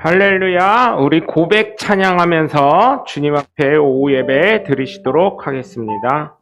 할렐루야, 우리 고백 찬양하면서 주님 앞에 오후 예배 드리시도록 하겠습니다.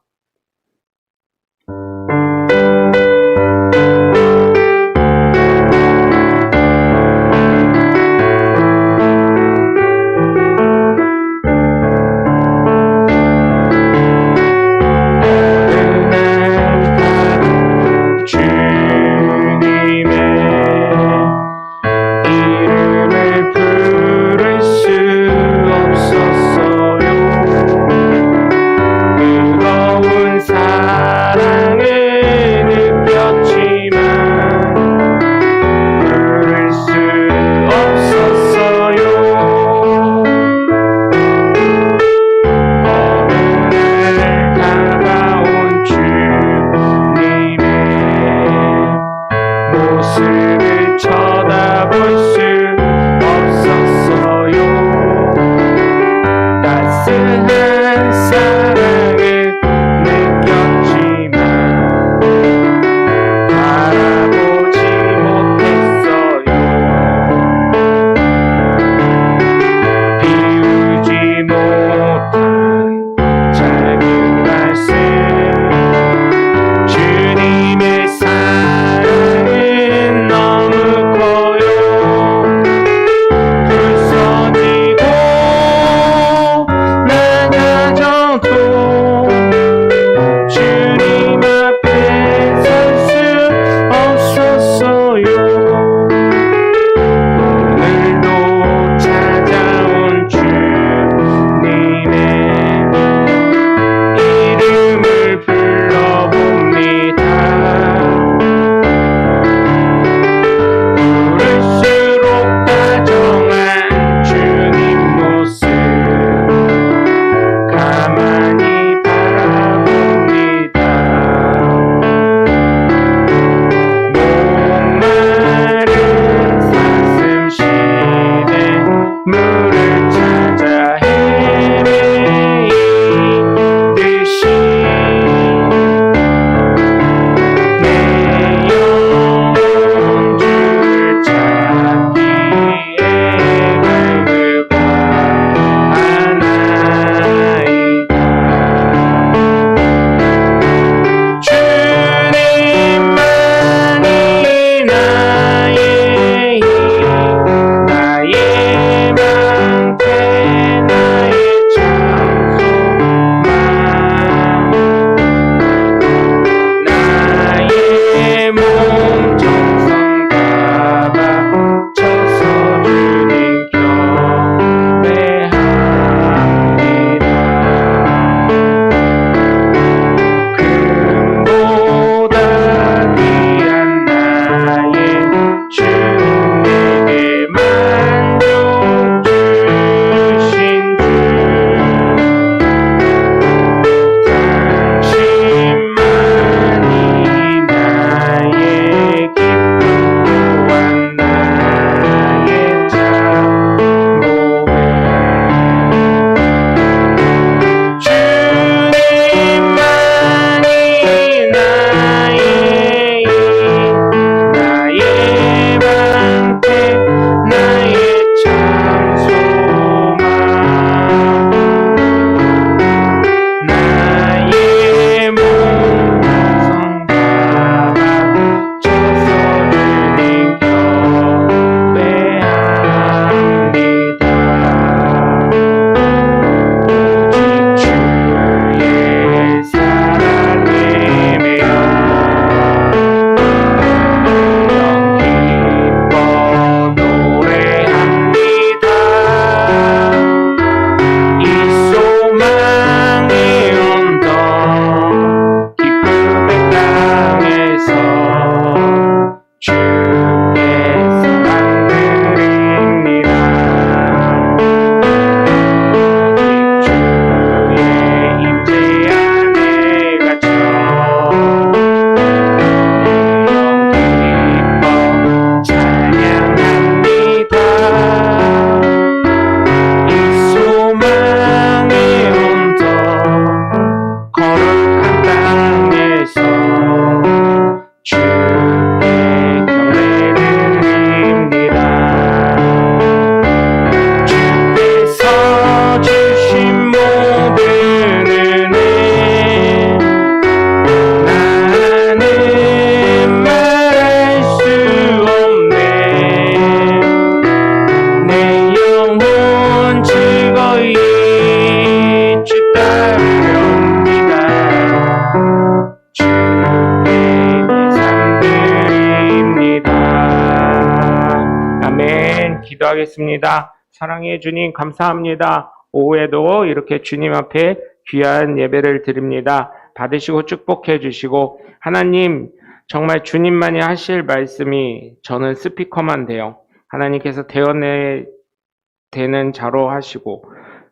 기도하겠습니다. 사랑해 주님 감사합니다. 오후에도 이렇게 주님 앞에 귀한 예배를 드립니다. 받으시고 축복해 주시고 하나님 정말 주님만이 하실 말씀이 저는 스피커만 돼요. 하나님께서 대언해 되는 자로 하시고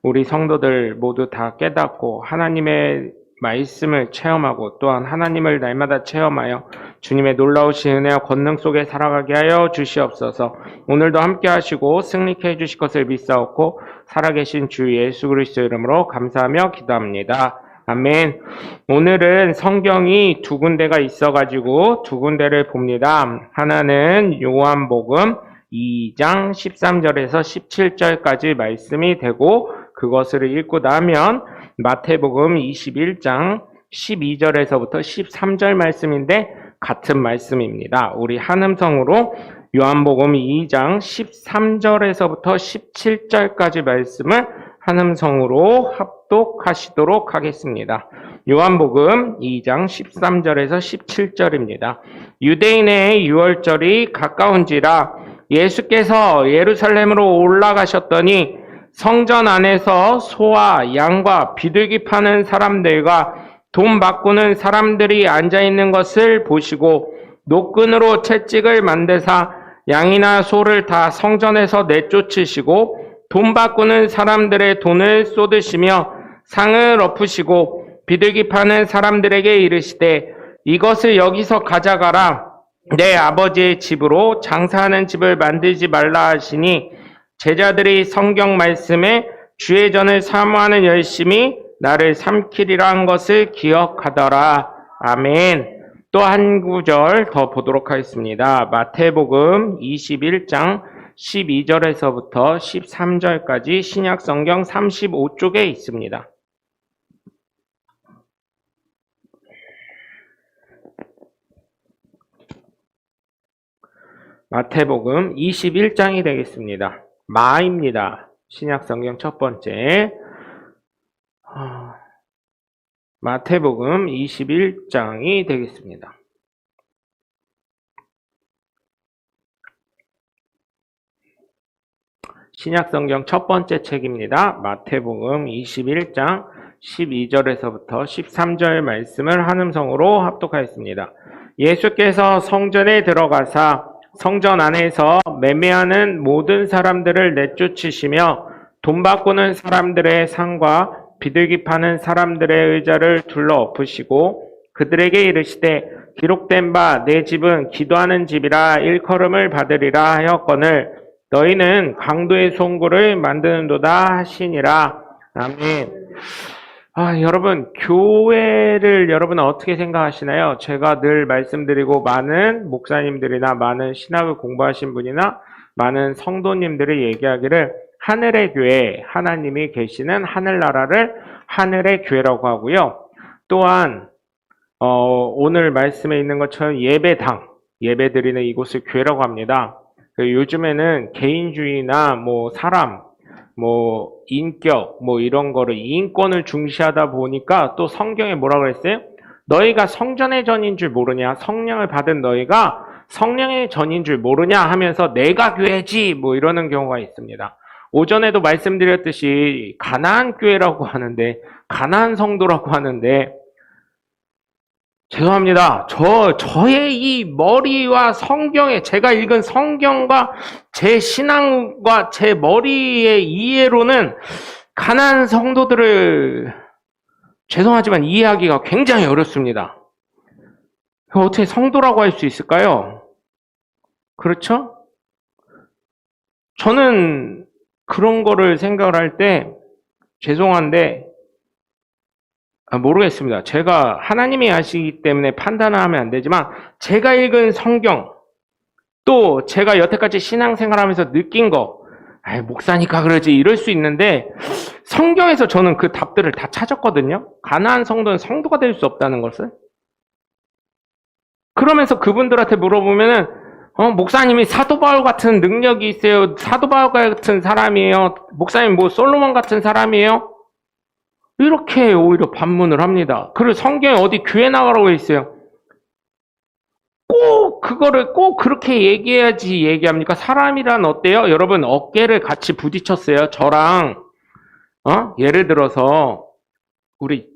우리 성도들 모두 다 깨닫고 하나님의 말씀을 체험하고 또한 하나님을 날마다 체험하여 주님의 놀라우신 은혜와 권능 속에 살아가게 하여 주시옵소서. 오늘도 함께 하시고 승리케 해주실 것을 믿사옵고 살아계신 주 예수 그리스도 이름으로 감사하며 기도합니다. 아멘. 오늘은 성경이 두 군데가 있어가지고 두 군데를 봅니다. 하나는 요한복음 2장 13절에서 17절까지 말씀이 되고 그것을 읽고 나면 마태복음 21장 12절에서부터 13절 말씀인데 같은 말씀입니다. 우리 한음성으로 요한복음 2장 13절에서부터 17절까지 말씀을 한음성으로 합독하시도록 하겠습니다. 요한복음 2장 13절에서 17절입니다. 유대인의 유월절이 가까운지라 예수께서 예루살렘으로 올라가셨더니 성전 안에서 소와 양과 비둘기 파는 사람들과 돈 바꾸는 사람들이 앉아있는 것을 보시고 노끈으로 채찍을 만드사 양이나 소를 다 성전에서 내쫓으시고 돈 바꾸는 사람들의 돈을 쏟으시며 상을 엎으시고 비둘기 파는 사람들에게 이르시되 이것을 여기서 가져가라. 내 아버지의 집으로 장사하는 집을 만들지 말라 하시니 제자들이 성경 말씀에 주의 전을 사모하는 열심히 나를 삼키리라 한 것을 기억하더라. 아멘. 또 한 구절 더 보도록 하겠습니다. 마태복음 21장 12절에서부터 13절까지 신약 성경 35쪽에 있습니다. 마태복음 21장이 되겠습니다. 마입니다. 신약 성경 첫 번째. 마태복음 21장이 되겠습니다. 신약 성경 첫 번째 책입니다. 마태복음 21장 12절에서부터 13절 말씀을 한음성으로 합독하였습니다. 예수께서 성전에 들어가사 성전 안에서 매매하는 모든 사람들을 내쫓으시며 돈 바꾸는 사람들의 상과 비둘기 파는 사람들의 의자를 둘러 엎으시고 그들에게 이르시되 기록된 바 내 집은 기도하는 집이라 일컬음을 받으리라 하였거늘 너희는 강도의 송구를 만드는도다 하시니라. 아멘. 여러분, 교회를 여러분은 어떻게 생각하시나요? 제가 늘 말씀드리고 많은 목사님들이나 많은 신학을 공부하신 분이나 많은 성도님들이 얘기하기를 하늘의 교회, 하나님이 계시는 하늘나라를 하늘의 교회라고 하고요. 또한 오늘 말씀에 있는 것처럼 예배당, 예배드리는 이곳을 교회라고 합니다. 요즘에는 개인주의나 사람, 인격, 이런 거를 인권을 중시하다 보니까 또 성경에 뭐라 그랬어요? 너희가 성전의 전인 줄 모르냐? 성령을 받은 너희가 성령의 전인 줄 모르냐? 하면서 내가 교회지! 이러는 경우가 있습니다. 오전에도 말씀드렸듯이 가나안 교회라고 하는데, 가나안 성도라고 하는데, 죄송합니다. 저의 이 머리와 성경에, 제가 읽은 성경과 제 신앙과 제 머리의 이해로는 가나안 성도들을 죄송하지만 이해하기가 굉장히 어렵습니다. 어떻게 성도라고 할 수 있을까요? 그렇죠? 저는 그런 거를 생각을 할 때 죄송한데 모르겠습니다. 제가 하나님이 아시기 때문에 판단을 하면 안 되지만 제가 읽은 성경 또 제가 여태까지 신앙생활하면서 느낀 거 목사니까 그러지 이럴 수 있는데 성경에서 저는 그 답들을 다 찾았거든요. 가나안 성도는 성도가 될 수 없다는 것을. 그러면서 그분들한테 물어보면은 목사님이 사도 바울 같은 능력이 있어요. 사도 바울 같은 사람이에요. 목사님 솔로몬 같은 사람이에요. 이렇게 오히려 반문을 합니다. 그리고 성경에 어디 교회 나가라고 있어요. 꼭 그거를 꼭 그렇게 얘기해야지 얘기합니까? 사람이란 어때요? 여러분 어깨를 같이 부딪혔어요. 저랑 예를 들어서 우리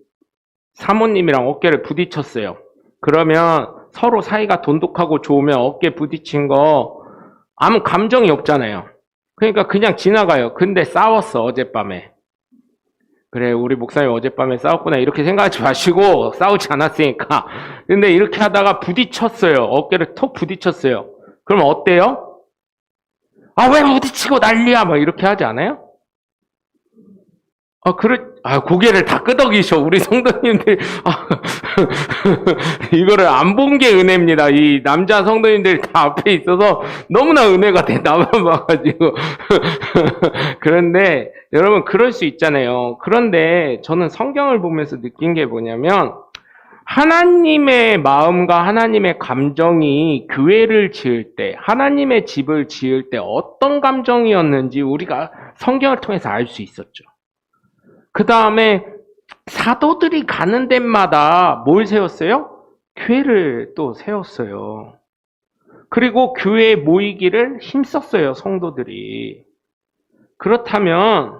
사모님이랑 어깨를 부딪혔어요. 그러면 서로 사이가 돈독하고 좋으면 어깨 부딪힌 거 아무 감정이 없잖아요. 그러니까 그냥 지나가요. 근데 싸웠어, 어젯밤에. 그래, 우리 목사님 어젯밤에 싸웠구나 이렇게 생각하지 마시고, 싸우지 않았으니까. 근데 이렇게 하다가 부딪혔어요. 어깨를 톡 부딪혔어요. 그럼 어때요? 아, 왜 부딪히고 난리야? 막 이렇게 하지 않아요? 고개를 다 끄덕이셔. 우리 성도님들. 이거를 안 본 게 은혜입니다. 이 남자 성도님들 다 앞에 있어서 너무나 은혜가 돼. 나만 봐가지고. 그런데, 여러분, 그럴 수 있잖아요. 그런데 저는 성경을 보면서 느낀 게 뭐냐면, 하나님의 마음과 하나님의 감정이 교회를 지을 때, 하나님의 집을 지을 때 어떤 감정이었는지 우리가 성경을 통해서 알 수 있었죠. 그 다음에 사도들이 가는 데마다 뭘 세웠어요? 교회를 또 세웠어요. 그리고 교회에 모이기를 힘썼어요, 성도들이. 그렇다면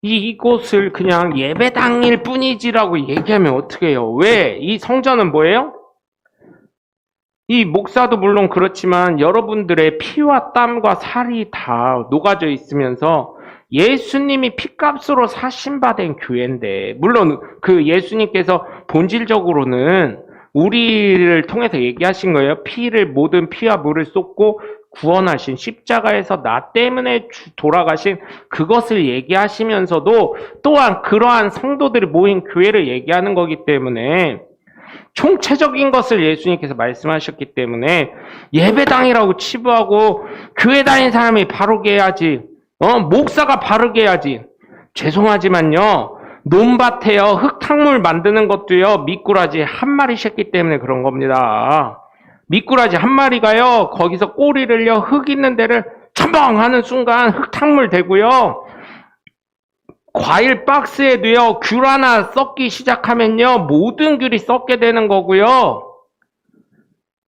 이곳을 그냥 예배당일 뿐이지라고 얘기하면 어떻게 해요? 왜? 이 성전은 뭐예요? 이 목사도 물론 그렇지만 여러분들의 피와 땀과 살이 다 녹아져 있으면서 예수님이 피값으로 사신받은 교회인데, 물론 그 예수님께서 본질적으로는 우리를 통해서 얘기하신 거예요. 모든 피와 물을 쏟고 구원하신, 십자가에서 나 때문에 돌아가신 그것을 얘기하시면서도 또한 그러한 성도들이 모인 교회를 얘기하는 거기 때문에 총체적인 것을 예수님께서 말씀하셨기 때문에 예배당이라고 치부하고 교회 다닌 사람이 바르게 해야지, 목사가 바르게 해야지. 죄송하지만요, 논밭에요, 흙탕물 만드는 것도요, 미꾸라지 한 마리 셨기 때문에 그런 겁니다. 미꾸라지 한 마리가요, 거기서 꼬리를요, 흙 있는 데를 첨벙 하는 순간 흙탕물 되고요, 과일 박스에도요, 귤 하나 썩기 시작하면요, 모든 귤이 썩게 되는 거고요,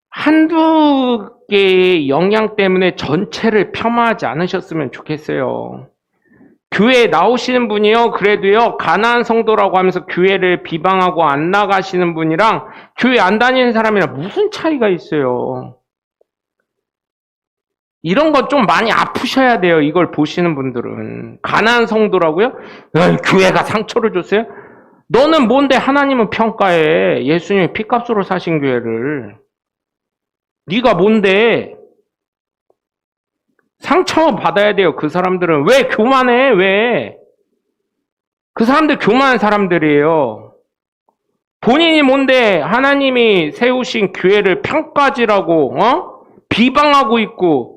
한두 개의 영향 때문에 전체를 폄하하지 않으셨으면 좋겠어요. 교회에 나오시는 분이요, 그래도요, 가난한 성도라고 하면서 교회를 비방하고 안 나가시는 분이랑 교회 안 다니는 사람이랑 무슨 차이가 있어요? 이런 건 좀 많이 아프셔야 돼요, 이걸 보시는 분들은. 가난한 성도라고요? 교회가 상처를 줬어요? 너는 뭔데 하나님은 평가해? 예수님이 피값으로 사신 교회를. 네가 뭔데? 상처 받아야 돼요. 그 사람들은. 왜 교만해? 왜? 그 사람들 교만한 사람들이에요. 본인이 뭔데 하나님이 세우신 교회를 평가지라고 비방하고 있고,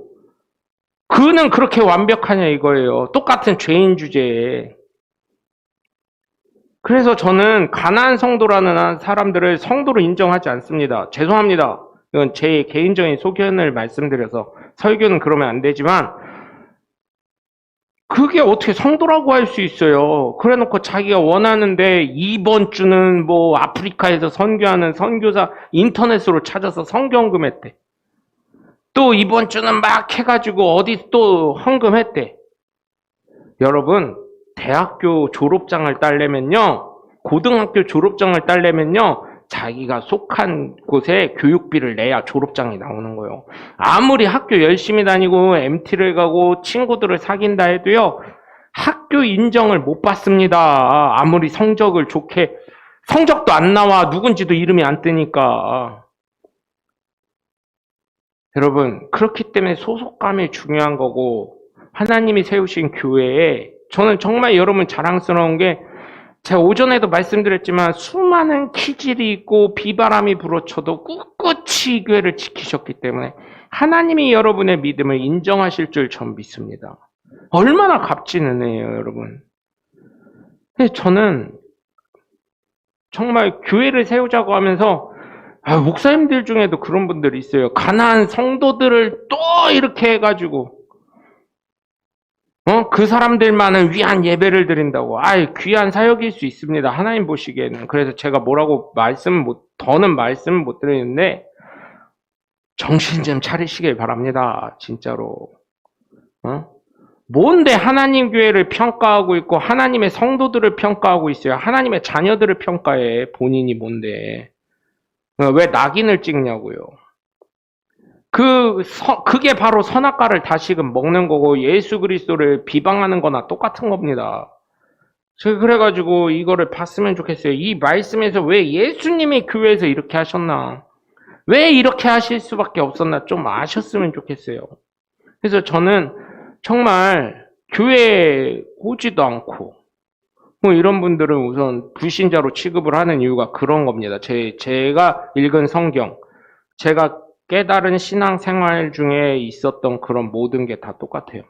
그는 그렇게 완벽하냐 이거예요. 똑같은 죄인 주제에. 그래서 저는 가난한 성도라는 사람들을 성도로 인정하지 않습니다. 죄송합니다. 이건 제 개인적인 소견을 말씀드려서, 설교는 그러면 안 되지만, 그게 어떻게 성도라고 할 수 있어요? 그래 놓고 자기가 원하는데 이번 주는 뭐 아프리카에서 선교하는 선교사 인터넷으로 찾아서 성경금했대. 또 이번 주는 막 해가지고 어디 또 헌금했대. 여러분, 대학교 졸업장을 따려면요, 고등학교 졸업장을 따려면요, 자기가 속한 곳에 교육비를 내야 졸업장이 나오는 거예요. 아무리 학교 열심히 다니고 MT를 가고 친구들을 사귄다 해도요, 학교 인정을 못 받습니다. 아무리 성적을 좋게, 성적도 안 나와. 누군지도 이름이 안 뜨니까. 여러분, 그렇기 때문에 소속감이 중요한 거고, 하나님이 세우신 교회에 저는 정말 여러분 자랑스러운 게, 제가 오전에도 말씀드렸지만 수많은 키질이 있고 비바람이 불어쳐도 꿋꿋이 이 교회를 지키셨기 때문에 하나님이 여러분의 믿음을 인정하실 줄 전 믿습니다. 얼마나 값진 은혜예요, 여러분. 근데 저는 정말 교회를 세우자고 하면서 목사님들 중에도 그런 분들이 있어요. 가난한 성도들을 또 이렇게 해가지고 그 사람들만은 위한 예배를 드린다고. 귀한 사역일 수 있습니다. 하나님 보시기에는. 그래서 제가 뭐라고 더는 말씀을 못 드리는데, 정신 좀 차리시길 바랍니다. 진짜로. 뭔데 하나님 교회를 평가하고 있고 하나님의 성도들을 평가하고 있어요. 하나님의 자녀들을 평가해. 본인이 뭔데. 왜 낙인을 찍냐고요. 그게 바로 선악과를 다시금 먹는 거고 예수 그리스도를 비방하는 거나 똑같은 겁니다. 제가 그래가지고 이거를 봤으면 좋겠어요. 이 말씀에서 왜 예수님이 교회에서 이렇게 하셨나? 왜 이렇게 하실 수밖에 없었나? 좀 아셨으면 좋겠어요. 그래서 저는 정말 교회에 오지도 않고 뭐 이런 분들은 우선 불신자로 취급을 하는 이유가 그런 겁니다. 제가 읽은 성경, 제가 깨달은 신앙생활 중에 있었던 그런 모든 게 다 똑같아요.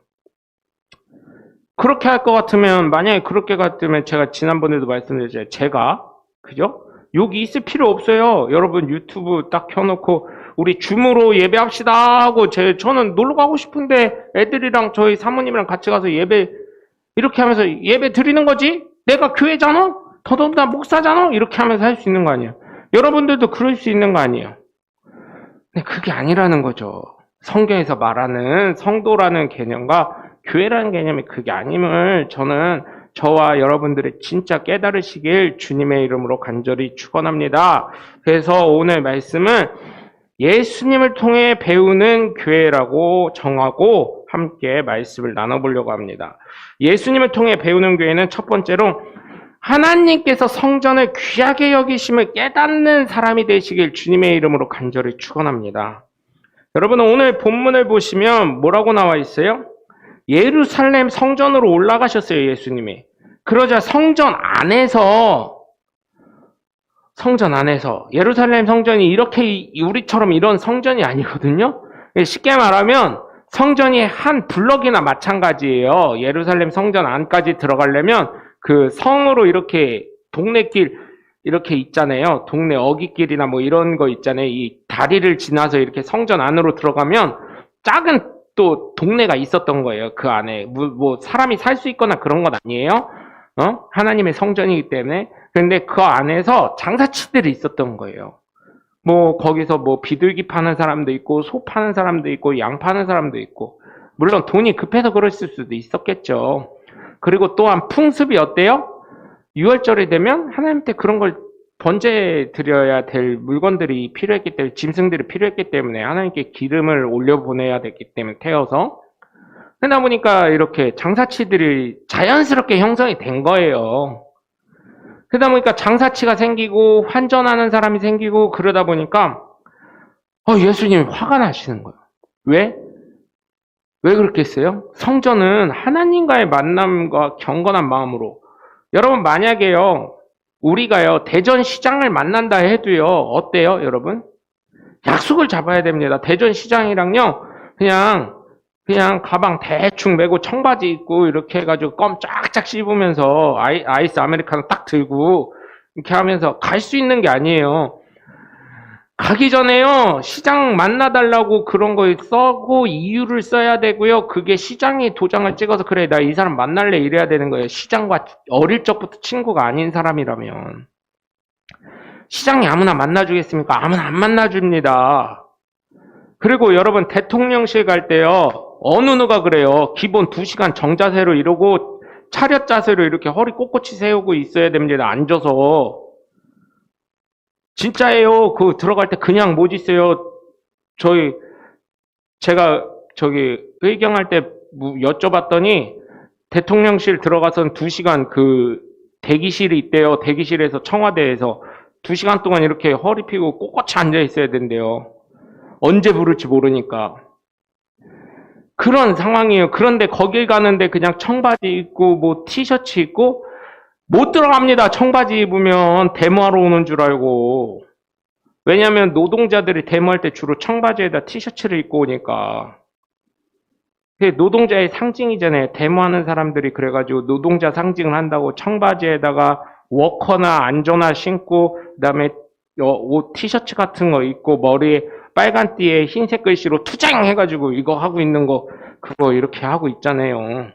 그렇게 할 것 같으면, 만약에 그렇게 같으면 제가 지난번에도 말씀드렸잖아요. 제가, 그죠? 여기 있을 필요 없어요. 여러분 유튜브 딱 켜놓고 우리 줌으로 예배합시다 하고 저는 놀러 가고 싶은데 애들이랑 저희 사모님이랑 같이 가서 예배 이렇게 하면서 예배 드리는 거지? 내가 교회잖아? 더더군다나 목사잖아? 이렇게 하면서 할 수 있는 거 아니에요? 여러분들도 그럴 수 있는 거 아니에요? 근데 그게 아니라는 거죠. 성경에서 말하는 성도라는 개념과 교회라는 개념이 그게 아님을 저는 저와 여러분들이 진짜 깨달으시길 주님의 이름으로 간절히 축원합니다. 그래서 오늘 말씀은 예수님을 통해 배우는 교회라고 정하고 함께 말씀을 나눠보려고 합니다. 예수님을 통해 배우는 교회는 첫 번째로 하나님께서 성전을 귀하게 여기심을 깨닫는 사람이 되시길 주님의 이름으로 간절히 축원합니다. 여러분 오늘 본문을 보시면 뭐라고 나와 있어요? 예루살렘 성전으로 올라가셨어요, 예수님이. 그러자 성전 안에서 예루살렘 성전이 이렇게 우리처럼 이런 성전이 아니거든요. 쉽게 말하면 성전이 한 블럭이나 마찬가지예요. 예루살렘 성전 안까지 들어가려면 그 성으로 이렇게 동네길 이렇게 있잖아요. 동네 어귀길이나 뭐 이런 거 있잖아요. 이 다리를 지나서 이렇게 성전 안으로 들어가면 작은 또 동네가 있었던 거예요. 그 안에 뭐 사람이 살 수 있거나 그런 건 아니에요. 하나님의 성전이기 때문에. 그런데 그 안에서 장사치들이 있었던 거예요. 뭐 거기서 뭐 비둘기 파는 사람도 있고 소 파는 사람도 있고 양 파는 사람도 있고 물론 돈이 급해서 그랬을 수도 있었겠죠. 그리고 또한 풍습이 어때요? 6월절이 되면 하나님한테 그런 걸 번제 드려야 될 물건들이 필요했기 때문에 짐승들이 필요했기 때문에 하나님께 기름을 올려 보내야 됐기 때문에 태워서 그러다 보니까 이렇게 장사치들이 자연스럽게 형성이 된 거예요. 그러다 보니까 장사치가 생기고 환전하는 사람이 생기고 그러다 보니까 예수님이 화가 나시는 거예요. 왜? 왜 그렇게 했어요? 성전은 하나님과의 만남과 경건한 마음으로 여러분 만약에요 우리가요 대전시장을 만난다 해도요 어때요 여러분? 약속을 잡아야 됩니다. 대전시장이랑요 그냥 가방 대충 메고 청바지 입고 이렇게 해가지고 껌 쫙쫙 씹으면서 아이스 아메리카노 딱 들고 이렇게 하면서 갈 수 있는 게 아니에요. 가기 전에요 시장 만나달라고 그런 거 써고 이유를 써야 되고요. 그게 시장이 도장을 찍어서 그래 나 이 사람 만날래 이래야 되는 거예요. 시장과 어릴 적부터 친구가 아닌 사람이라면. 시장이 아무나 만나주겠습니까? 아무나 안 만나줍니다. 그리고 여러분 대통령실 갈 때요 어느 누가 그래요. 기본 2시간 정자세로 이러고 차렷 자세로 이렇게 허리 꼿꼿이 세우고 있어야 됩니다. 앉아서. 진짜예요. 그 들어갈 때 그냥 못 있어요. 제가 의경할 때 여쭤봤더니 대통령실 들어가선 2시간 그 대기실이 있대요. 대기실에서 청와대에서 2시간 동안 이렇게 허리 펴고 꼿꼿이 앉아 있어야 된대요. 언제 부를지 모르니까. 그런 상황이에요. 그런데 거길 가는데 그냥 청바지 입고 뭐 티셔츠 입고 못 들어갑니다. 청바지 입으면 데모하러 오는 줄 알고. 왜냐하면 노동자들이 데모할 때 주로 청바지에다 티셔츠를 입고 오니까. 그게 노동자의 상징이잖아요. 데모하는 사람들이 그래가지고 노동자 상징을 한다고 청바지에다가 워커나 안조나 신고 그다음에 옷 티셔츠 같은 거 입고 머리에 빨간 띠에 흰색 글씨로 투쟁 해가지고 이거 하고 있는 거 그거 이렇게 하고 있잖아요.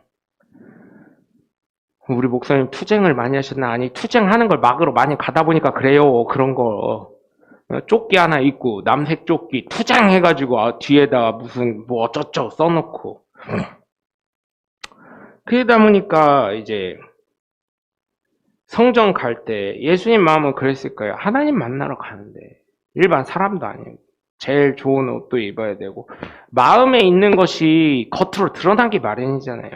우리 목사님 투쟁을 많이 하셨나? 아니 투쟁하는 걸 막으러 많이 가다 보니까 그래요. 그런 거. 조끼 하나 입고 남색 조끼 투장해가지고 뒤에다가 무슨 뭐 어쩌쩌 써놓고 그러다 보니까 이제 성전 갈 때 예수님 마음은 그랬을 거예요. 하나님 만나러 가는데 일반 사람도 아니고 제일 좋은 옷도 입어야 되고 마음에 있는 것이 겉으로 드러나기 마련이잖아요.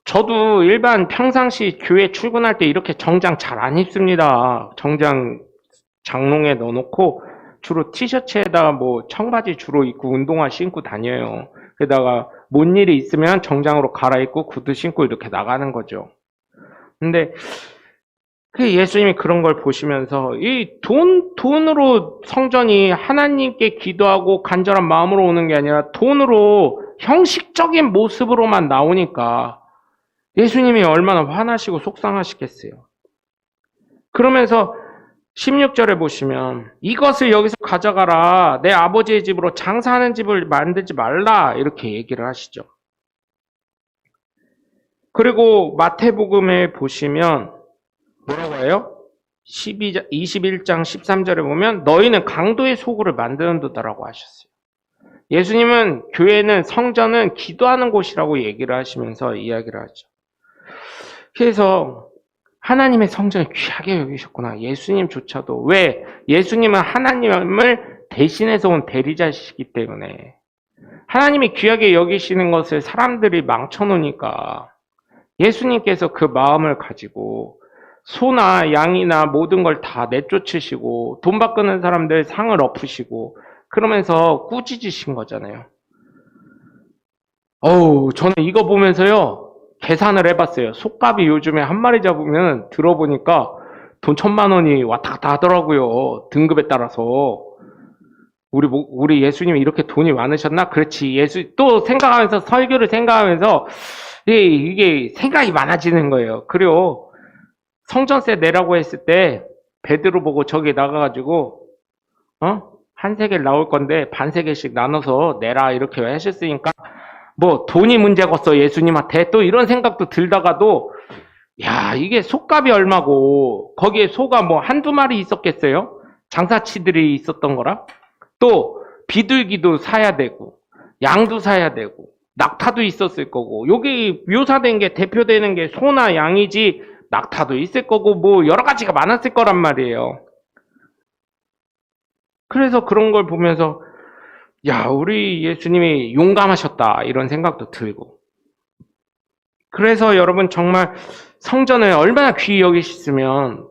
저도 일반 평상시 교회 출근할 때 이렇게 정장 잘 안 입습니다. 정장 장롱에 넣어놓고 주로 티셔츠에다가 뭐 청바지 주로 입고 운동화 신고 다녀요. 게다가 뭔 일이 있으면 정장으로 갈아입고 구두 신고 이렇게 나가는 거죠. 근데 예수님이 그런 걸 보시면서 이 돈으로 성전이 하나님께 기도하고 간절한 마음으로 오는 게 아니라 돈으로 형식적인 모습으로만 나오니까 예수님이 얼마나 화나시고 속상하시겠어요. 그러면서 16절에 보시면 이것을 여기서 가져가라. 내 아버지의 집으로 장사하는 집을 만들지 말라. 이렇게 얘기를 하시죠. 그리고 마태복음에 보시면 뭐라고 해요? 21장 13절에 보면 너희는 강도의 소굴을 만드는 도다라고 하셨어요. 예수님은 교회는 성전은 기도하는 곳이라고 얘기를 하시면서 이야기를 하죠. 그래서 하나님의 성전을 귀하게 여기셨구나. 예수님조차도. 왜? 예수님은 하나님을 대신해서 온 대리자시기 때문에 하나님이 귀하게 여기시는 것을 사람들이 망쳐놓으니까 예수님께서 그 마음을 가지고 소나 양이나 모든 걸 다 내쫓으시고 돈 바꾸는 사람들 상을 엎으시고 그러면서 꾸짖으신 거잖아요. 저는 이거 보면서요 계산을 해봤어요. 속값이 요즘에 한 마리 잡으면 들어보니까 돈 1,000만 원이 왔다 갔다 하더라고요. 등급에 따라서. 우리 예수님이 이렇게 돈이 많으셨나? 그렇지. 또 생각하면서 설교를 생각하면서 이게 생각이 많아지는 거예요. 그리고 성전세 내라고 했을 때 베드로 보고 저기 나가가지고 한 세겔 나올 건데 반 세겔씩 나눠서 내라 이렇게 하셨으니까 뭐 돈이 문제겠어 예수님한테 또 이런 생각도 들다가도 야 이게 속값이 얼마고 거기에 소가 뭐 한두 마리 있었겠어요? 장사치들이 있었던 거라 또 비둘기도 사야 되고 양도 사야 되고 낙타도 있었을 거고 여기 묘사된 게 대표되는 게 소나 양이지 낙타도 있을 거고 뭐 여러 가지가 많았을 거란 말이에요. 그래서 그런 걸 보면서 야, 우리 예수님이 용감하셨다 이런 생각도 들고 그래서 여러분 정말 성전을 얼마나 귀히 여기셨으면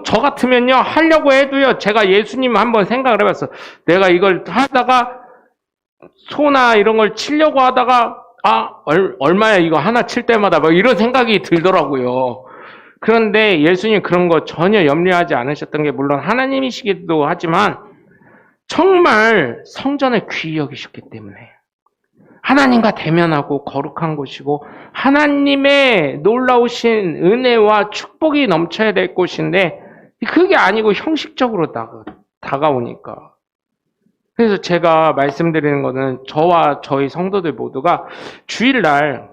저 같으면요 하려고 해도요 제가 예수님 한번 생각을 해봤어. 내가 이걸 하다가 소나 이런 걸 치려고 하다가 얼마야 이거 하나 칠 때마다 막 이런 생각이 들더라고요. 그런데 예수님 그런 거 전혀 염려하지 않으셨던 게 물론 하나님이시기도 하지만 정말 성전을 귀히 여기셨기 때문에 하나님과 대면하고 거룩한 곳이고 하나님의 놀라우신 은혜와 축복이 넘쳐야 될 곳인데 그게 아니고 형식적으로 다가오니까 그래서 제가 말씀드리는 거는 저와 저희 성도들 모두가 주일날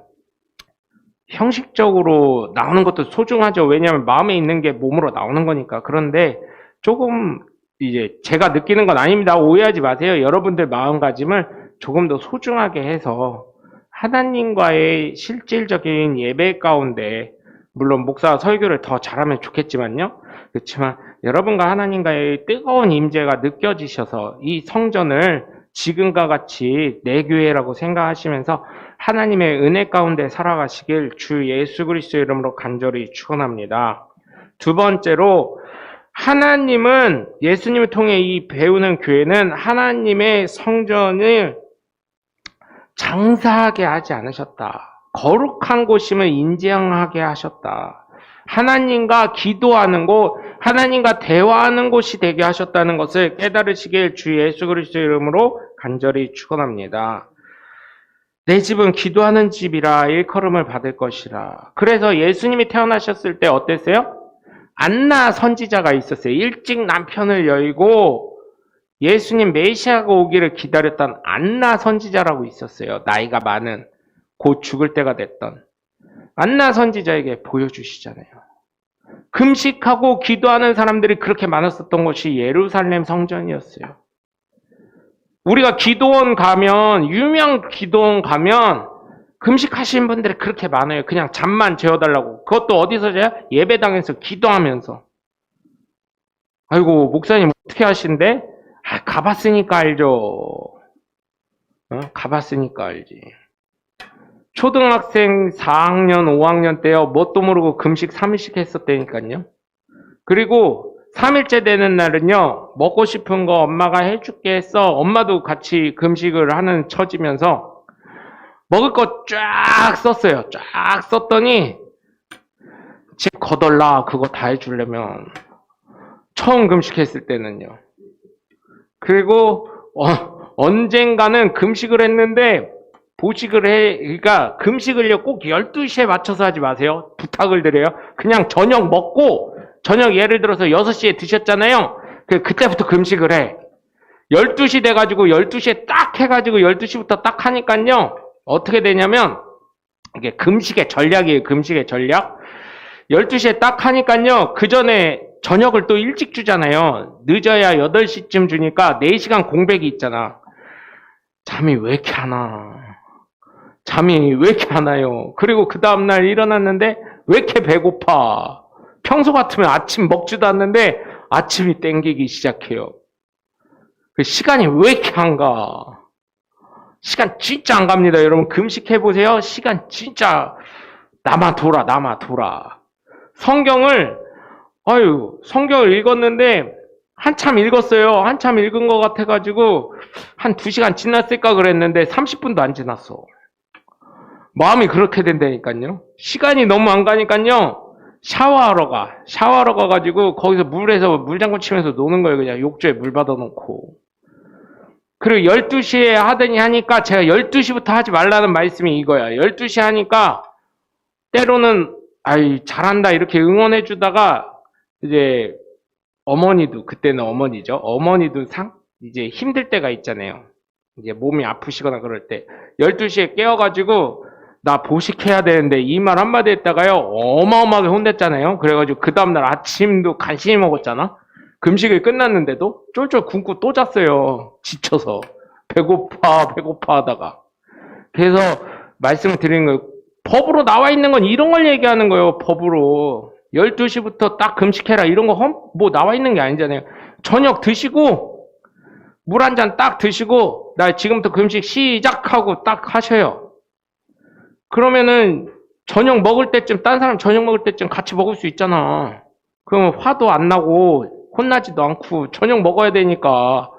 형식적으로 나오는 것도 소중하죠. 왜냐하면 마음에 있는 게 몸으로 나오는 거니까. 그런데 조금 이제 제가 느끼는 건 아닙니다. 오해하지 마세요. 여러분들 마음가짐을 조금 더 소중하게 해서 하나님과의 실질적인 예배 가운데 물론 목사 설교를 더 잘하면 좋겠지만요. 그렇지만 여러분과 하나님과의 뜨거운 임재가 느껴지셔서 이 성전을 지금과 같이 내 교회라고 생각하시면서 하나님의 은혜 가운데 살아가시길 주 예수 그리스도의 이름으로 간절히 축원합니다. 두 번째로 하나님은 예수님을 통해 이 배우는 교회는 하나님의 성전을 장사하게 하지 않으셨다. 거룩한 곳임을 인정하게 하셨다. 하나님과 기도하는 곳, 하나님과 대화하는 곳이 되게 하셨다는 것을 깨달으시길 주 예수 그리스도의 이름으로 간절히 축원합니다. 내 집은 기도하는 집이라 일컬음을 받을 것이라. 그래서 예수님이 태어나셨을 때 어땠어요? 안나 선지자가 있었어요. 일찍 남편을 열고 예수님 메시아가 오기를 기다렸던 안나 선지자라고 있었어요. 나이가 많은 곧 죽을 때가 됐던 안나 선지자에게 보여주시잖아요. 금식하고 기도하는 사람들이 그렇게 많았었던 곳이 예루살렘 성전이었어요. 우리가 기도원 가면, 유명 기도원 가면 금식하시는 분들이 그렇게 많아요. 그냥 잠만 재워달라고. 그것도 어디서 재요? 예배당에서 기도하면서. 아이고, 목사님 어떻게 하신대? 가봤으니까 알죠. 가봤으니까 알지. 초등학생 4학년, 5학년 때요. 뭣도 모르고 금식 3일씩 했었다니까요. 그리고 3일째 되는 날은요. 먹고 싶은 거 엄마가 해줄게 했어. 엄마도 같이 금식을 하는 처지면서 먹을 거 쫙 썼어요. 쫙 썼더니 집 거덜나 그거 다 해주려면 처음 금식했을 때는요. 그리고 언젠가는 금식을 했는데 보식을 해, 그러니까 금식을요 꼭 12시에 맞춰서 하지 마세요. 부탁을 드려요. 그냥 저녁 먹고 저녁 예를 들어서 6시에 드셨잖아요. 그때부터 금식을 해. 12시 돼가지고 12시에 딱 해가지고 12시부터 딱 하니까요. 어떻게 되냐면 이게 금식의 전략이에요. 금식의 전략. 12시에 딱 하니까요. 그 전에 저녁을 또 일찍 주잖아요. 늦어야 8시쯤 주니까 4시간 공백이 있잖아. 잠이 왜 이렇게 안 와? 잠이 왜 이렇게 안 와요? 그리고 그 다음날 일어났는데 왜 이렇게 배고파? 평소 같으면 아침 먹지도 않는데 아침이 땡기기 시작해요. 그 시간이 왜 이렇게 안 가? 시간 진짜 안 갑니다. 여러분 금식해보세요. 시간 진짜 남아 돌아. 성경을 읽었는데 한참 읽었어요. 한참 읽은 것 같아가지고 한 2시간 지났을까 그랬는데 30분도 안 지났어. 마음이 그렇게 된다니까요. 시간이 너무 안 가니까요. 샤워하러 가가지고 거기서 물에서 물장구 치면서 노는 거예요. 그냥 욕조에 물 받아놓고. 그리고 12시에 하더니 하니까 제가 12시부터 하지 말라는 말씀이 이거야. 12시 하니까 때로는 잘한다 이렇게 응원해 주다가 이제 어머니도 그때는 어머니죠. 어머니도 이제 힘들 때가 있잖아요. 이제 몸이 아프시거나 그럴 때 12시에 깨워가지고 나 보식해야 되는데 이 말 한마디 했다가요 어마어마하게 혼냈잖아요. 그래가지고 그 다음날 아침도 간신히 먹었잖아. 금식이 끝났는데도 쫄쫄 굶고 또 잤어요. 지쳐서 배고파 하다가. 그래서 말씀을 드리는 거예요. 법으로 나와 있는 건 이런 걸 얘기하는 거예요. 법으로 12시부터 딱 금식해라 이런 거 뭐 나와 있는 게 아니잖아요. 저녁 드시고 물 한 잔 딱 드시고 나 지금부터 금식 시작하고 딱 하셔요. 그러면은 저녁 먹을 때쯤 딴 사람 저녁 먹을 때쯤 같이 먹을 수 있잖아. 그러면 화도 안 나고 혼나지도 않고 저녁 먹어야 되니까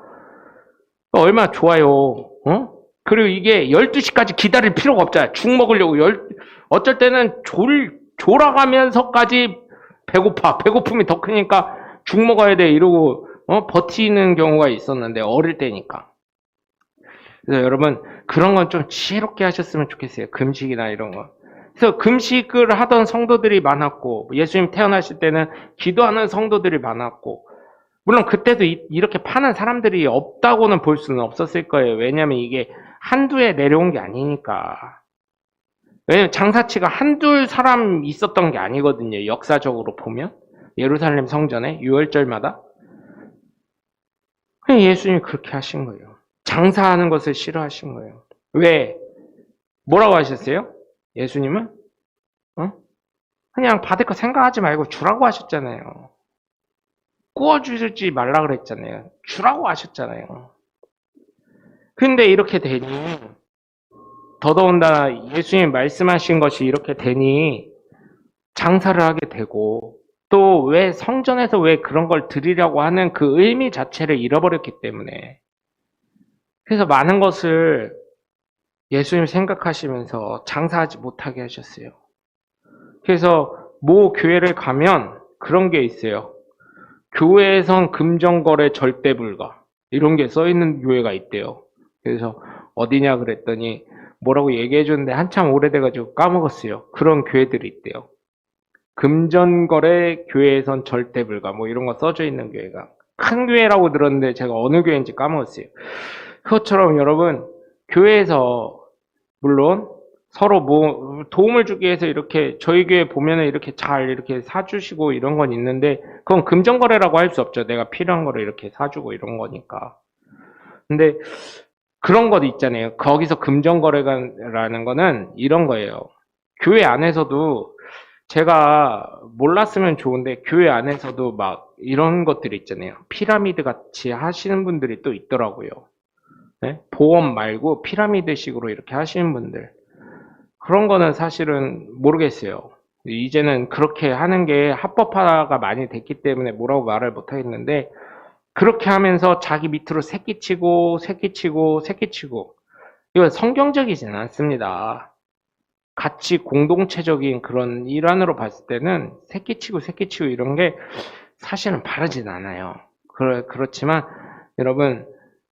얼마나 좋아요. 그리고 이게 12시까지 기다릴 필요가 없잖아요. 죽 먹으려고 어쩔 때는 졸아가면서까지 배고픔이 더 크니까 죽 먹어야 돼 이러고 버티는 경우가 있었는데 어릴 때니까. 그래서 여러분 그런 건 좀 지혜롭게 하셨으면 좋겠어요. 금식이나 이런 거. 그래서 금식을 하던 성도들이 많았고 예수님 태어나실 때는 기도하는 성도들이 많았고 물론 그때도 이렇게 파는 사람들이 없다고는 볼 수는 없었을 거예요. 왜냐하면 이게 한두에 내려온 게 아니니까. 왜냐면 장사치가 한둘 사람 있었던 게 아니거든요. 역사적으로 보면 예루살렘 성전에 6월절마다 예수님이 그렇게 하신 거예요. 장사하는 것을 싫어하신 거예요. 왜? 뭐라고 하셨어요? 예수님은? 그냥 받을 거 생각하지 말고 주라고 하셨잖아요. 구워주지 말라 그랬잖아요. 주라고 하셨잖아요. 근데 이렇게 되니 더더군다나 예수님 말씀하신 것이 이렇게 되니 장사를 하게 되고 또 왜 성전에서 왜 그런 걸 드리려고 하는 그 의미 자체를 잃어버렸기 때문에 그래서 많은 것을 예수님 생각하시면서 장사하지 못하게 하셨어요. 그래서 모 교회를 가면 그런 게 있어요. 교회에선 금전거래 절대 불가 이런 게 써있는 교회가 있대요. 그래서 어디냐 그랬더니 뭐라고 얘기해 줬는데 한참 오래돼가지고 까먹었어요. 그런 교회들이 있대요. 금전거래 교회에선 절대 불가 뭐 이런 거 써져 있는 교회가 큰 교회라고 들었는데 제가 어느 교회인지 까먹었어요. 그것처럼 여러분 교회에서 물론 서로 뭐 도움을 주기 위해서 이렇게 저희 교회 보면은 이렇게 잘 이렇게 사주시고 이런 건 있는데 그건 금전거래라고 할 수 없죠. 내가 필요한 거를 이렇게 사주고 이런 거니까. 근데 그런 것 있잖아요. 거기서 금전거래라는 거는 이런 거예요. 교회 안에서도 제가 몰랐으면 좋은데 교회 안에서도 막 이런 것들이 있잖아요. 피라미드 같이 하시는 분들이 또 있더라고요. 네? 보험 말고 피라미드식으로 이렇게 하시는 분들. 그런 거는 사실은 모르겠어요. 이제는 그렇게 하는 게 합법화가 많이 됐기 때문에 뭐라고 말을 못 하겠는데 그렇게 하면서 자기 밑으로 새끼치고 이건 성경적이지는 않습니다. 같이 공동체적인 그런 일환으로 봤을 때는 새끼치고 이런 게 사실은 바르진 않아요. 그렇지만 여러분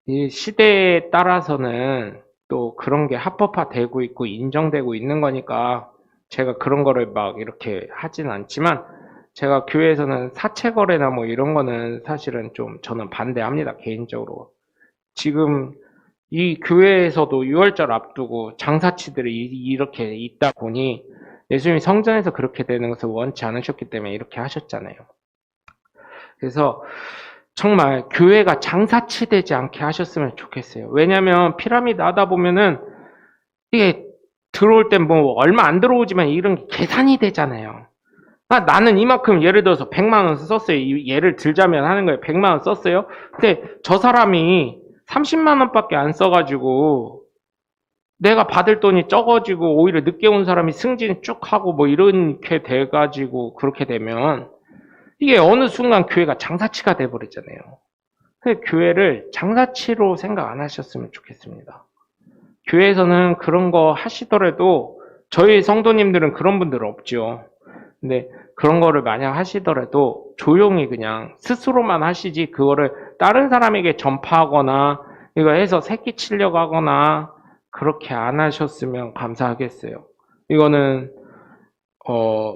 이 시대에 따라서는 또 그런 게 합법화되고 있고 인정되고 있는 거니까 제가 그런 거를 막 이렇게 하진 않지만 제가 교회에서는 사채 거래나 뭐 이런 거는 사실은 좀 저는 반대합니다. 개인적으로. 지금 이 교회에서도 6월절 앞두고 장사치들이 이렇게 있다 보니 예수님이 성전에서 그렇게 되는 것을 원치 않으셨기 때문에 이렇게 하셨잖아요. 그래서 정말 교회가 장사치 되지 않게 하셨으면 좋겠어요. 왜냐하면 피라미드 하다 보면은 이게 들어올 땐 뭐 얼마 안 들어오지만 이런 게 계산이 되잖아요. 나는 이만큼 예를 들어서 100만 원 썼어요. 예를 들자면 하는 거예요. 100만 원 썼어요. 근데 저 사람이 30만 원밖에 안 써가지고 내가 받을 돈이 적어지고 오히려 늦게 온 사람이 승진 쭉 하고 뭐 이렇게 돼가지고 그렇게 되면 이게 어느 순간 교회가 장사치가 돼버리잖아요. 그래서 교회를 장사치로 생각 안 하셨으면 좋겠습니다. 교회에서는 그런 거 하시더라도 저희 성도님들은 그런 분들 없죠. 근데 그런 거를 만약 하시더라도 조용히 그냥 스스로만 하시지 그거를 다른 사람에게 전파하거나 이거 해서 새끼 치려고 하거나 그렇게 안 하셨으면 감사하겠어요. 이거는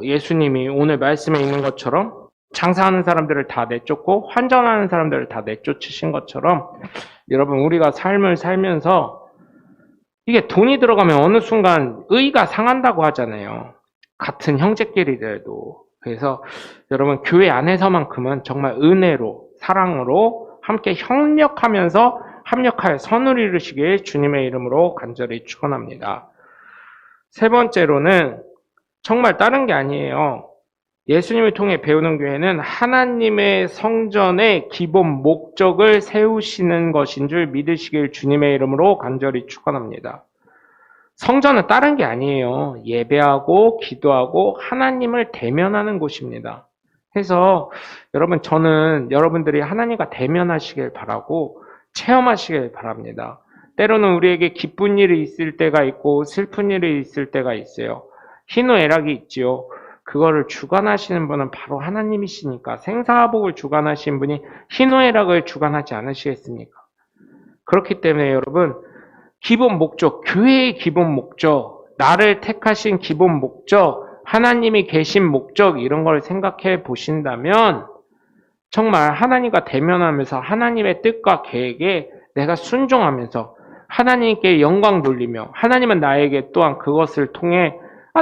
예수님이 오늘 말씀에 있는 것처럼 장사하는 사람들을 다 내쫓고 환전하는 사람들을 다 내쫓으신 것처럼 여러분 우리가 삶을 살면서 이게 돈이 들어가면 어느 순간 의가 상한다고 하잖아요. 같은 형제끼리들도. 그래서 여러분 교회 안에서만큼은 정말 은혜로 사랑으로 함께 협력하면서 합력하여 선을 이루시길 주님의 이름으로 간절히 축원합니다. 세 번째로는 정말 다른 게 아니에요. 예수님을 통해 배우는 교회는 하나님의 성전의 기본 목적을 세우시는 것인 줄 믿으시길 주님의 이름으로 간절히 축원합니다. 성전은 다른 게 아니에요. 예배하고 기도하고 하나님을 대면하는 곳입니다. 그래서 여러분 저는 여러분들이 하나님과 대면하시길 바라고 체험하시길 바랍니다. 때로는 우리에게 기쁜 일이 있을 때가 있고 슬픈 일이 있을 때가 있어요. 희노애락이 있지요. 그거를 주관하시는 분은 바로 하나님이시니까 생사화복을 주관하신 분이 희노애락을 주관하지 않으시겠습니까? 그렇기 때문에 여러분 기본 목적, 교회의 기본 목적, 나를 택하신 기본 목적, 하나님이 계신 목적 이런 걸 생각해 보신다면 정말 하나님과 대면하면서 하나님의 뜻과 계획에 내가 순종하면서 하나님께 영광 돌리며 하나님은 나에게 또한 그것을 통해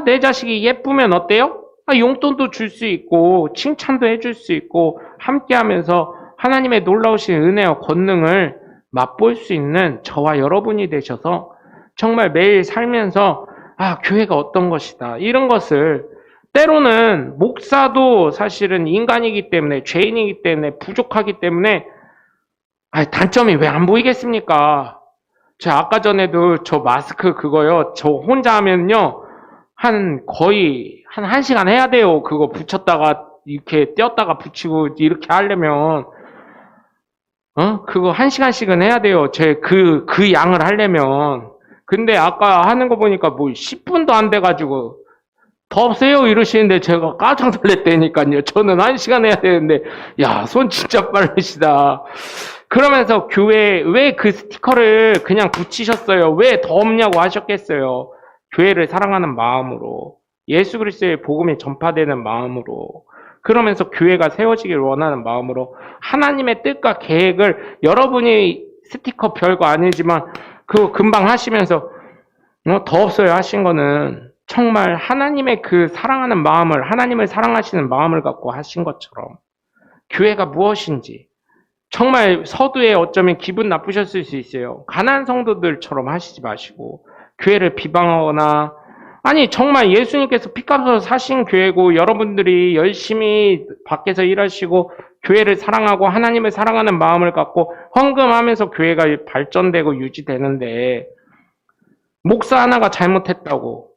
내 자식이 예쁘면 어때요? 용돈도 줄 수 있고 칭찬도 해줄 수 있고 함께하면서 하나님의 놀라우신 은혜와 권능을 맛볼 수 있는 저와 여러분이 되셔서 정말 매일 살면서 교회가 어떤 것이다 이런 것을 때로는 목사도 사실은 인간이기 때문에 죄인이기 때문에 부족하기 때문에 단점이 왜 안 보이겠습니까? 제가 아까 전에도 저 마스크 그거요 저 혼자 하면요 거의 한 1시간 해야 돼요. 그거 붙였다가 이렇게 떼었다가 붙이고 이렇게 하려면 그거 1시간씩은 해야 돼요. 그 양을 하려면. 근데 아까 하는 거 보니까 뭐 10분도 안 돼가지고 더 없어요 이러시는데 제가 깜짝 놀랐다니까요. 저는 1시간 해야 되는데 야, 손 진짜 빠르시다. 그러면서 교회에 왜 그 스티커를 그냥 붙이셨어요? 왜 더 없냐고 하셨겠어요? 교회를 사랑하는 마음으로 예수 그리스도의 복음이 전파되는 마음으로 그러면서 교회가 세워지길 원하는 마음으로 하나님의 뜻과 계획을 여러분이 스티커 별거 아니지만 그거 금방 하시면서 더 없어요 하신 거는 정말 하나님의 그 사랑하는 마음을, 하나님을 사랑하시는 마음을 갖고 하신 것처럼 교회가 무엇인지 정말 서두에 어쩌면 기분 나쁘셨을 수 있어요. 가난한 성도들처럼 하시지 마시고 교회를 비방하거나, 아니 정말 예수님께서 피값으로 사신 교회고 여러분들이 열심히 밖에서 일하시고 교회를 사랑하고 하나님을 사랑하는 마음을 갖고 헌금하면서 교회가 발전되고 유지되는데, 목사 하나가 잘못했다고,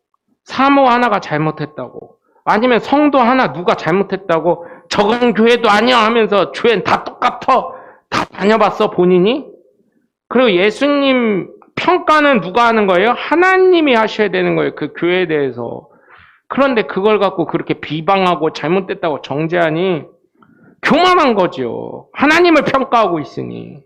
사모 하나가 잘못했다고, 아니면 성도 하나 누가 잘못했다고 저건 교회도 아니야 하면서 교회는 다 똑같아, 다 다녀봤어 본인이? 그리고 예수님 평가는 누가 하는 거예요? 하나님이 하셔야 되는 거예요, 그 교회에 대해서. 그런데 그걸 갖고 그렇게 비방하고 잘못됐다고 정죄하니 교만한 거죠. 하나님을 평가하고 있으니.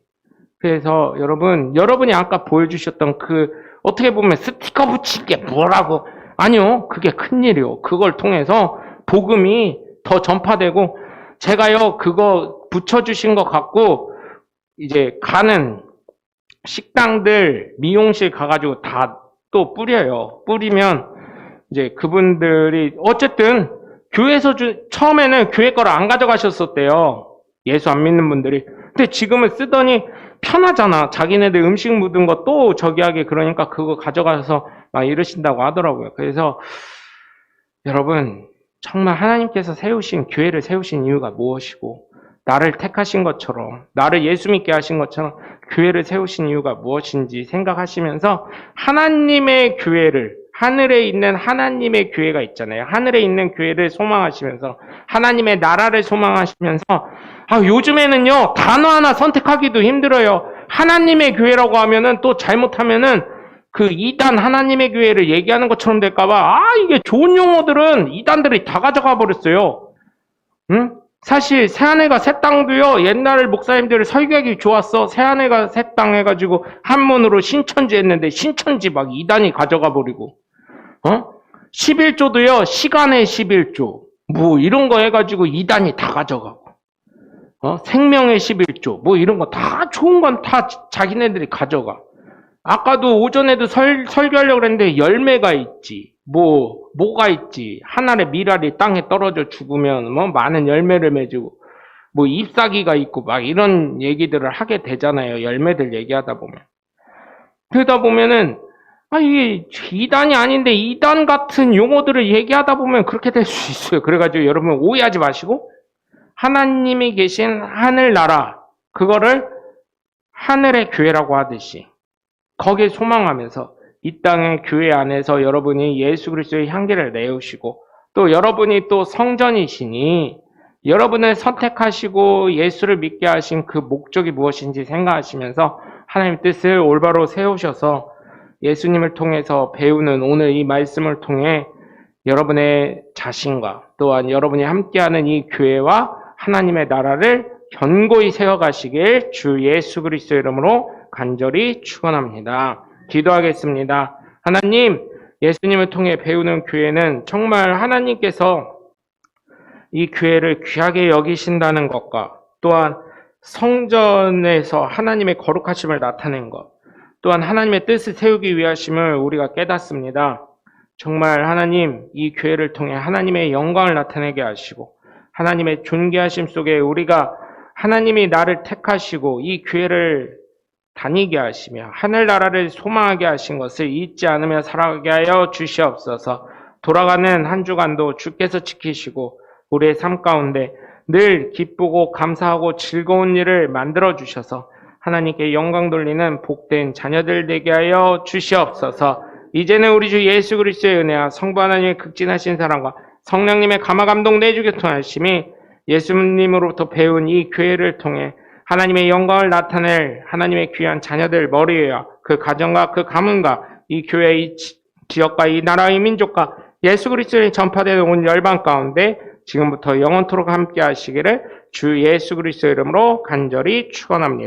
그래서 여러분이 아까 보여주셨던 그 어떻게 보면 스티커 붙이게 뭐라고, 아니요, 그게 큰일이요. 그걸 통해서 복음이 더 전파되고, 제가요 그거 붙여주신 거 갖고 이제 가는 식당들, 미용실 가가지고 다 또 뿌려요. 뿌리면 이제 그분들이 어쨌든 교회에서 처음에는 교회 거를 안 가져가셨었대요. 예수 안 믿는 분들이. 근데 지금은 쓰더니 편하잖아. 자기네들 음식 묻은 거 또 저기 하게, 그러니까 그거 가져가서 막 이러신다고 하더라고요. 그래서 여러분, 정말 하나님께서 세우신, 교회를 세우신 이유가 무엇이고, 나를 택하신 것처럼, 나를 예수 믿게 하신 것처럼 교회를 세우신 이유가 무엇인지 생각하시면서 하나님의 교회를, 하늘에 있는 하나님의 교회가 있잖아요. 하늘에 있는 교회를 소망하시면서, 하나님의 나라를 소망하시면서, 요즘에는요 단어 하나 선택하기도 힘들어요. 하나님의 교회라고 하면은 또 잘못하면은 그 이단 하나님의 교회를 얘기하는 것처럼 될까봐, 이게 좋은 용어들은 이단들이 다 가져가 버렸어요. 응? 사실 새하늘과 새 땅도요, 옛날 목사님들 설교하기 좋았어. 새하늘과 새 땅 해가지고 한문으로 신천지 했는데 신천지 막 이단이 가져가 버리고, 11조도요 시간의 11조 뭐 이런 거 해가지고 이단이 다 가져가고, 생명의 11조 뭐 이런 거 다 좋은 건 다 자기네들이 가져가. 아까도 오전에도 설교하려고 그랬는데 열매가 있지, 뭐가 있지, 하늘의 미랄이 땅에 떨어져 죽으면 뭐 많은 열매를 맺고, 뭐 잎사귀가 있고 막 이런 얘기들을 하게 되잖아요. 열매들 얘기하다 보면. 그러다 보면은 이게 이단이 아닌데 이단 같은 용어들을 얘기하다 보면 그렇게 될 수 있어요. 그래가지고 여러분 오해하지 마시고, 하나님이 계신 하늘나라, 그거를 하늘의 교회라고 하듯이 거기에 소망하면서 이 땅의 교회 안에서 여러분이 예수 그리스도의 향기를 내우시고, 또 여러분이 또 성전이시니 여러분을 선택하시고 예수를 믿게 하신 그 목적이 무엇인지 생각하시면서 하나님의 뜻을 올바로 세우셔서 예수님을 통해서 배우는 오늘 이 말씀을 통해 여러분의 자신과 또한 여러분이 함께하는 이 교회와 하나님의 나라를 견고히 세워가시길 주 예수 그리스도의 이름으로 간절히 축원합니다. 기도하겠습니다. 하나님, 예수님을 통해 배우는 교회는 정말 하나님께서 이 교회를 귀하게 여기신다는 것과, 또한 성전에서 하나님의 거룩하심을 나타낸 것, 또한 하나님의 뜻을 세우기 위하심을 우리가 깨닫습니다. 정말 하나님, 이 교회를 통해 하나님의 영광을 나타내게 하시고, 하나님의 존귀하심 속에 우리가 하나님이 나를 택하시고 이 교회를 다니게 하시며 하늘나라를 소망하게 하신 것을 잊지 않으며 살아가게 하여 주시옵소서. 돌아가는 한 주간도 주께서 지키시고 우리의 삶 가운데 늘 기쁘고 감사하고 즐거운 일을 만들어 주셔서 하나님께 영광 돌리는 복된 자녀들 되게 하여 주시옵소서. 이제는 우리 주 예수 그리스도의 은혜와 성부 하나님의 극진하신 사랑과 성령님의 감화 감동 내주 교통하심이 예수님으로부터 배운 이 교회를 통해 하나님의 영광을 나타낼 하나님의 귀한 자녀들 머리에와 그 가정과 그 가문과 이 교회의 이 지역과 이 나라의 민족과 예수 그리스도의 전파되는 온 열방 가운데 지금부터 영원토록 함께 하시기를 주 예수 그리스도의 이름으로 간절히 축원합니다.